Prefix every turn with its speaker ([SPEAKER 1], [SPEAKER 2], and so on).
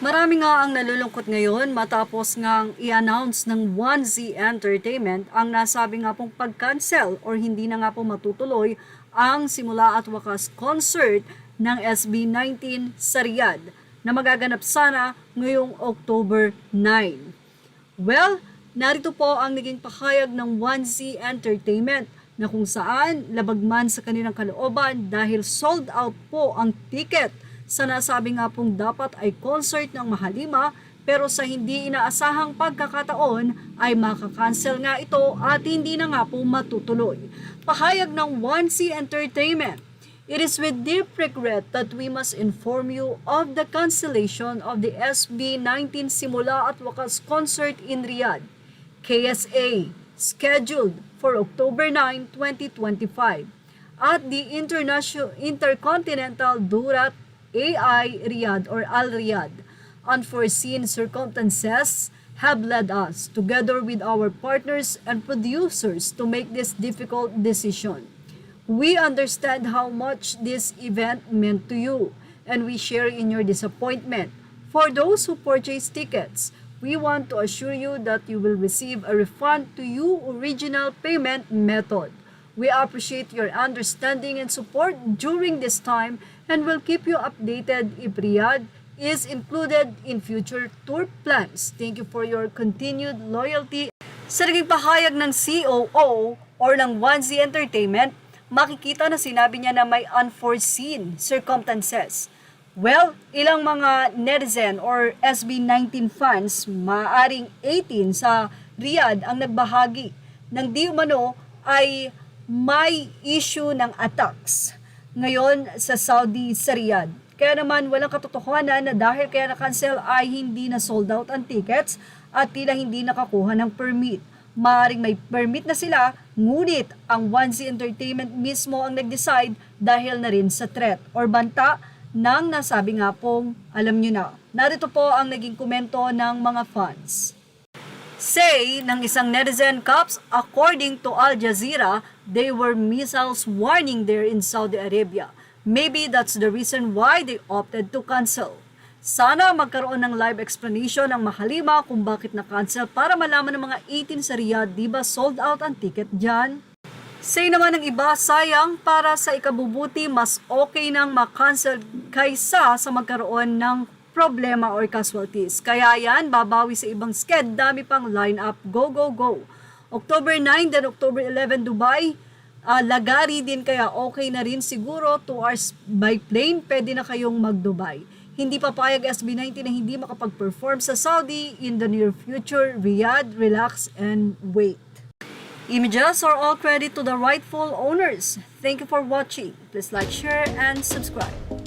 [SPEAKER 1] Marami nga ang nalulungkot ngayon matapos ngang i-announce ng 1Z Entertainment ang nasabi nga pong pag-cancel or hindi na nga po matutuloy ang simula at wakas concert ng SB19 sa Riyadh na magaganap sana ngayong October 9. Well, narito po ang naging pahayag ng 1Z Entertainment na kung saan labag man sa kanilang kalooban dahil sold out po ang ticket sa nasabi nga pong dapat ay concert ng Mahalima pero sa hindi inaasahang pagkakataon ay makakancel nga ito at hindi na nga po matutuloy. Pahayag ng 1C Entertainment, "It is with deep regret that we must inform you of the cancellation of the SB19 Simula at Wakas concert in Riyadh, KSA, scheduled for October 9, 2025 at the Intercontinental Durat AI Riyadh or Al Riyadh. Unforeseen circumstances have led us, together with our partners and producers, to make this difficult decision. We understand how much this event meant to you, and we share in your disappointment. For those who purchase tickets, we want to assure you that you will receive a refund to your original payment method. We appreciate your understanding and support during this time and will keep you updated if Riyadh is included in future tour plans. Thank you for your continued loyalty." Sa naging pahayag ng COO or ng 1Z Entertainment, makikita na sinabi niya na may unforeseen circumstances. Well, ilang mga netizen or SB19 fans, maaring 18 sa Riyadh ang nagbahagi ng di umano ay may issue ng attacks ngayon sa Saudi sa Riyadh. Kaya naman walang katotohanan na dahil kaya na-cancel ay hindi na sold out ang tickets at tila hindi nakakuha ng permit. Maaring may permit na sila, ngunit ang 1Z Entertainment mismo ang nag-decide dahil na rin sa threat or banta ng nasabi nga pong alam nyo na. Narito po ang naging komento ng mga fans. Say ng isang netizen, "Caps, according to Al Jazeera, they were missiles warning there in Saudi Arabia. Maybe that's the reason why they opted to cancel. Sana magkaroon ng live explanation ng Mahalima kung bakit na-cancel para malaman ng mga 18 sa Riyadh, di ba sold out ang ticket dyan?" Say naman ng iba, "Sayang, para sa ikabubuti, mas okay nang ma-cancel kaysa sa magkaroon ng problema or casualties. Kaya yan, babawi sa ibang sked, dami pang line-up, go, go, go." October 9, then October 11, Dubai. Lagari din kaya okay na rin siguro, 2 hours by plane, pwede na kayong mag-Dubai. Hindi papayag SB19 na hindi makapag-perform sa Saudi in the near future. Riyadh, relax and wait. Images are all credit to the rightful owners. Thank you for watching. Please like, share, and subscribe.